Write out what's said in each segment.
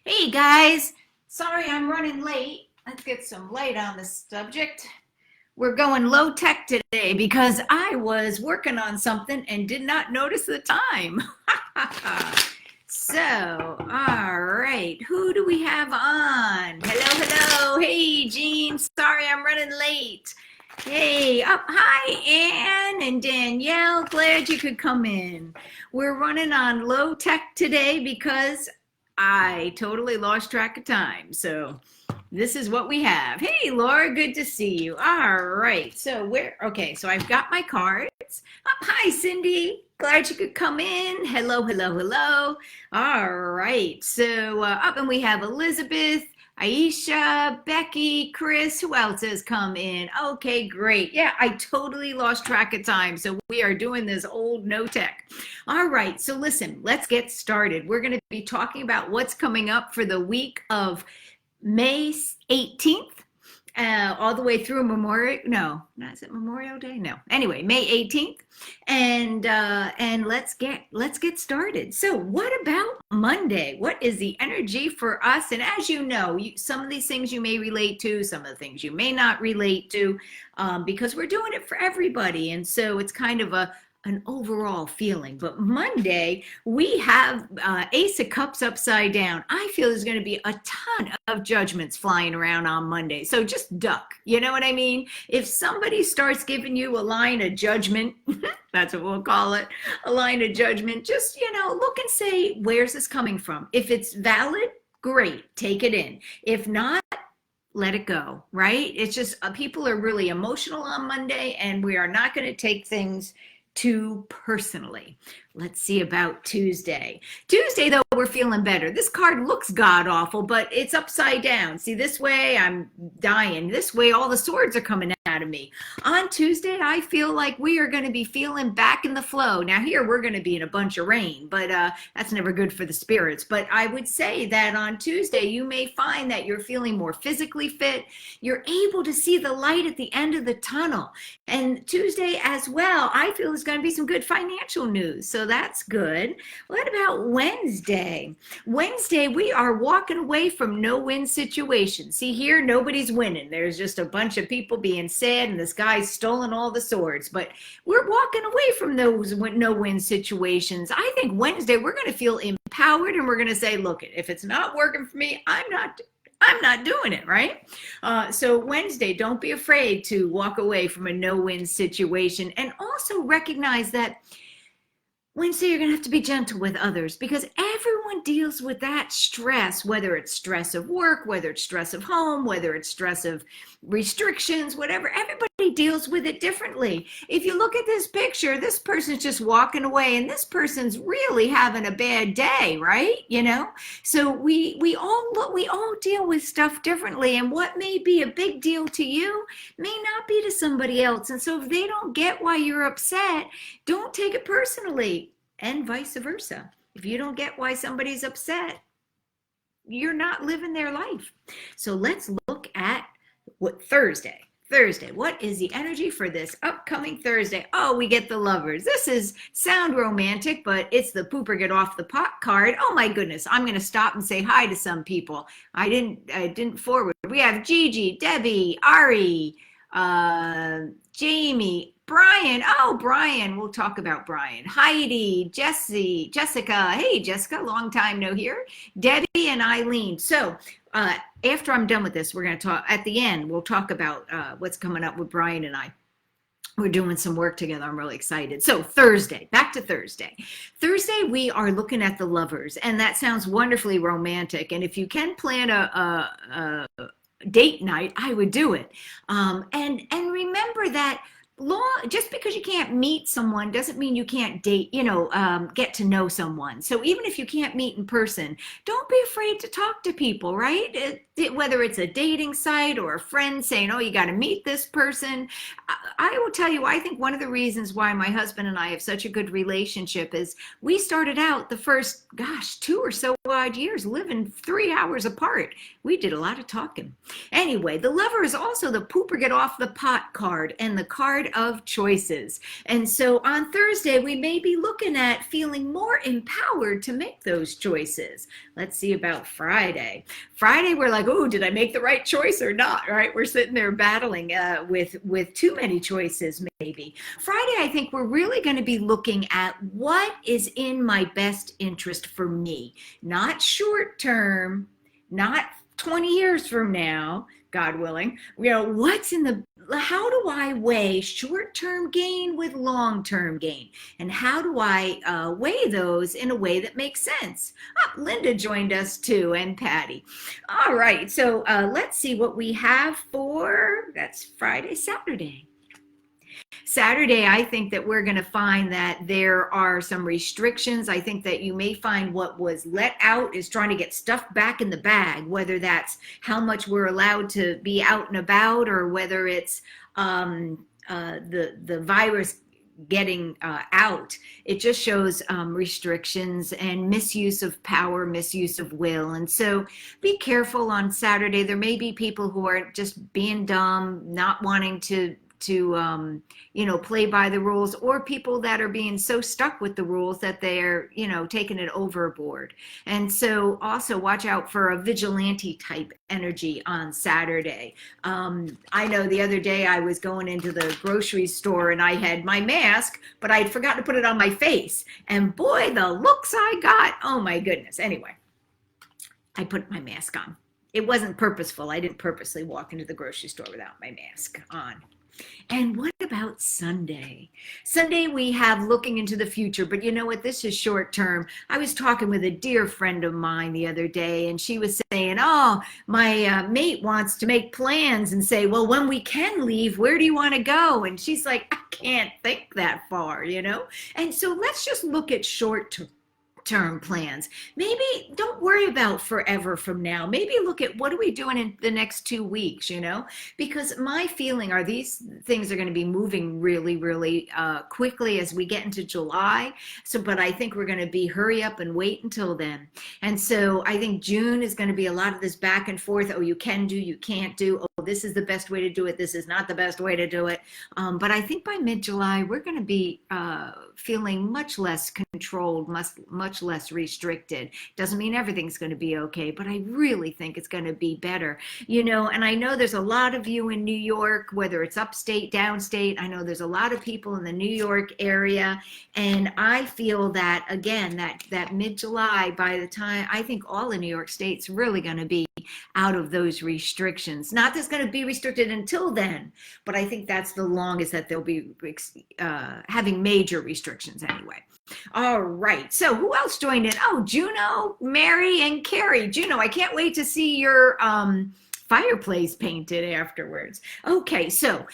Hey guys, sorry I'm running late. Let's get some light on this subject. We're going low tech today because I was working on something and did not notice the time. So, all right, who do we have on? Hello, hello. Hey, Jean. Sorry I'm running late. Hey, up. Hi, Anne and Danielle. Glad you could come in. We're running on low tech today because I totally lost track of time. So this is what we have. Hey, Laura, good to see you. All right. So okay, so I've got my cards. Hi, Cindy. Glad you could come in. Hello, hello, hello. All right. So up and we have Elizabeth, Aisha, Becky, Chris. Who else has come in? Okay, great. Yeah, I totally lost track of time. So we are doing this old no tech. All right. So listen, let's get started. We're going to be talking about what's coming up for the week of May 18th, all the way through is it Memorial Day? No. Anyway, May 18th. And let's get started. So what about Monday? What is the energy for us? And as you know, some of these things you may relate to, some of the things you may not relate to, because we're doing it for everybody. And so it's kind of an overall feeling. But Monday, we have Ace of Cups upside down. I feel there's going to be a ton of judgments flying around on Monday. So just duck. You know what I mean? If somebody starts giving you a line of judgment, that's what we'll call it, a line of judgment, just, look and say, where's this coming from? If it's valid, great, take it in. If not, let it go, right? It's just people are really emotional on Monday, and we are not going to take things too personally. Let's see about Tuesday. Tuesday, though, we're feeling better. This card looks god-awful, but it's upside down. See, this way I'm dying. This way all the swords are coming out of me. On Tuesday, I feel like we are going to be feeling back in the flow. Now here we're going to be in a bunch of rain, but that's never good for the spirits. But I would say that on Tuesday, you may find that you're feeling more physically fit. You're able to see the light at the end of the tunnel. And Tuesday as well, I feel is going to be some good financial news. So that's good. What about Wednesday? Wednesday, we are walking away from no-win situations. See here, nobody's winning. There's just a bunch of people being sad, and this guy's stolen all the swords. But we're walking away from those no-win situations. I think Wednesday, we're going to feel empowered, and we're going to say, look, if it's not working for me, I'm not doing it, right? So Wednesday, don't be afraid to walk away from a no-win situation, and also recognize that Wednesday, you're going to have to be gentle with others, because everyone deals with that stress, whether it's stress of work, whether it's stress of home, whether it's stress of restrictions, whatever. Everybody deals with it differently. If you look at this picture, this person's just walking away, and this person's really having a bad day, right? So we all deal with stuff differently, and what may be a big deal to you may not be to somebody else. And so if they don't get why you're upset, don't take it personally. And vice versa. If you don't get why somebody's upset, you're not living their life. So let's look at Thursday. What is the energy for this upcoming Thursday? Oh, we get the Lovers. This is sound romantic, but it's the pooper get off the pot card. Oh my goodness, I'm going to stop and say hi to some people. I didn't forward. We have Gigi, Debbie, Ari, Jamie, Brian. Oh, Brian. We'll talk about Brian. Heidi, Jessica. Hey, Jessica, long time no hear. Debbie and Eileen. So after I'm done with this, we're going to talk at the end. We'll talk about what's coming up with Brian and I. We're doing some work together. I'm really excited. So Thursday, back to Thursday. Thursday, we are looking at the Lovers, and that sounds wonderfully romantic. And if you can plan a date night, I would do it. And remember that just because you can't meet someone doesn't mean you can't date, get to know someone. So even if you can't meet in person, don't be afraid to talk to people, right? whether it's a dating site or a friend saying, oh, you got to meet this person. I will tell you, I think one of the reasons why my husband and I have such a good relationship is we started out the first, 2 or so odd years living 3 hours apart. We did a lot of talking. Anyway, the Lover is also the pooper get off the pot card and the card of choices. And so on Thursday, we may be looking at feeling more empowered to make those choices. Let's see about Friday. Friday, we're like, oh, did I make the right choice or not, right? We're sitting there battling with too many choices, maybe. Friday, I think we're really going to be looking at what is in my best interest for me, not short term, not 20 years from now, God willing, what's in the, how do I weigh short-term gain with long-term gain? And how do I weigh those in a way that makes sense? Oh, Linda joined us too, and Patty. All right, so let's see what we have for, that's Friday, Saturday. Saturday, I think that we're going to find that there are some restrictions. I think that you may find what was let out is trying to get stuff back in the bag, whether that's how much we're allowed to be out and about, or whether it's the virus getting out. It just shows restrictions and misuse of power, misuse of will. And so be careful on Saturday. There may be people who are just being dumb, not wanting to play by the rules, or people that are being so stuck with the rules that they're, taking it overboard. And so also watch out for a vigilante type energy on Saturday. I know the other day I was going into the grocery store and I had my mask, but I'd forgotten to put it on my face. And boy, the looks I got, oh my goodness. Anyway, I put my mask on. It wasn't purposeful. I didn't purposely walk into the grocery store without my mask on. And what about Sunday? Sunday, we have looking into the future, but you know what? This is short term. I was talking with a dear friend of mine the other day, and she was saying, oh, my mate wants to make plans and say, well, when we can leave, where do you want to go? And she's like, I can't think that far, And so let's just look at short term plans. Maybe don't worry about forever from now. Maybe look at what are we doing in the next 2 weeks, because my feeling are these things are going to be moving really, really quickly as we get into July. But I think we're going to be hurry up and wait until then. And so I think June is going to be a lot of this back and forth. Oh, you can do, you can't do. Oh, this is the best way to do it. This is not the best way to do it. But I think by mid-July, we're going to be feeling much less controlled, much less restricted. Doesn't mean everything's going to be okay, but I really think it's going to be better. And I know there's a lot of you in New York, whether it's upstate, downstate. I know there's a lot of people in the New York area, and I feel that again, that mid-July, by the time I think all of New York State's really going to be out of those restrictions. Not that it's going to be restricted until then, but I think that's the longest that they'll be having major restrictions anyway. All right, so who else joined in? Oh, Juno, Mary, and Carrie. Juno, I can't wait to see your fireplace painted afterwards. Okay, so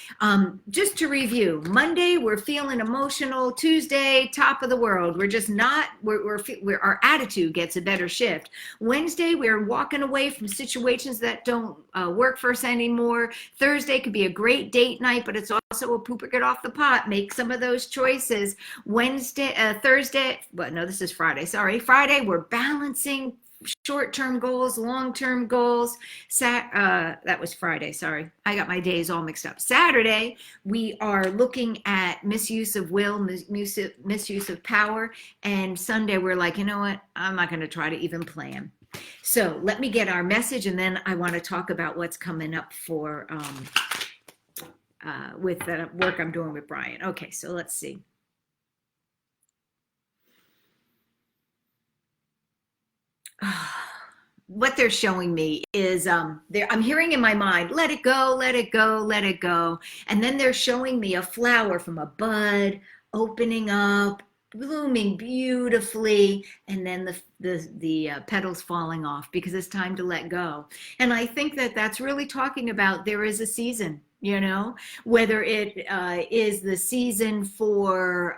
just to review, Monday we're feeling emotional. Tuesday, top of the world. We're just not. We're our attitude gets a better shift. Wednesday we're walking away from situations that don't work for us anymore. Thursday could be a great date night, but it's also a pooper get off the pot. Make some of those choices. Thursday. Well, no, this is Friday. Sorry, Friday we're balancing short-term goals, long-term goals. That was Friday, sorry. I got my days all mixed up. Saturday, we are looking at misuse of will, misuse of power. And Sunday, we're like, you know what? I'm not going to try to even plan. So let me get our message, and then I want to talk about what's coming up for with the work I'm doing with Brian. Okay, so let's see. What they're showing me is I'm hearing in my mind, let it go, let it go, let it go. And then they're showing me a flower from a bud opening up, blooming beautifully, and then the petals falling off because it's time to let go. And I think that that's really talking about there is a season, whether it is the season for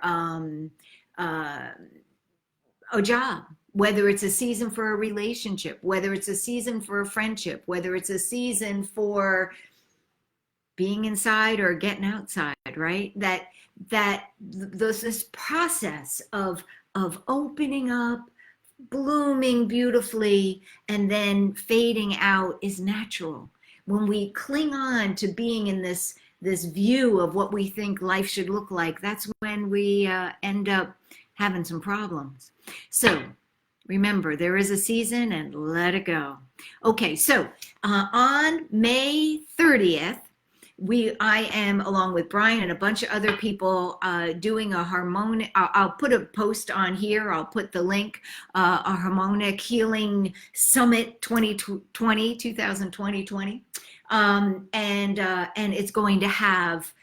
a job. whether it's a season for a relationship, whether it's a season for a friendship, whether it's a season for being inside or getting outside, right? This process of opening up, blooming beautifully, and then fading out is natural. When we cling on to being in this view of what we think life should look like, that's when we end up having some problems. So remember, there is a season, and let it go. Okay, so on May 30th, I am, along with Brian and a bunch of other people, doing a harmonic, I'll put a post on here, I'll put the link, a harmonic healing summit 2020, and it's going to have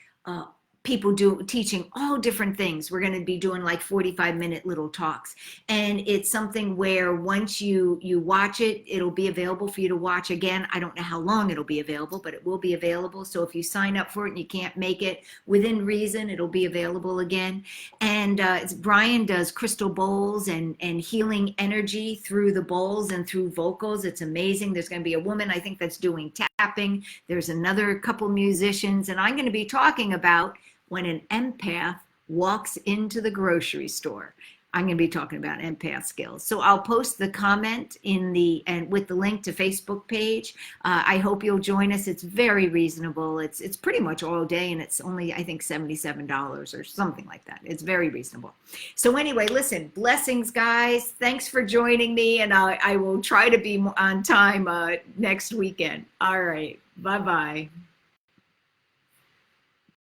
people teaching all different things. We're going to be doing like 45-minute little talks, and it's something where once you watch it, it'll be available for you to watch again. I don't know how long it'll be available, but it will be available. So if you sign up for it and you can't make it, within reason, it'll be available again. And Brian does crystal bowls and healing energy through the bowls and through vocals. It's amazing. There's going to be a woman, I think, that's doing tapping. There's another couple musicians, and I'm going to be talking about when an empath walks into the grocery store. I'm going to be talking about empath skills. So I'll post the comment and with the link to Facebook page. I hope you'll join us. It's very reasonable. It's pretty much all day, and it's only, I think, $77 or something like that. It's very reasonable. So anyway, listen, blessings, guys. Thanks for joining me, and I will try to be on time next weekend. All right. Bye-bye.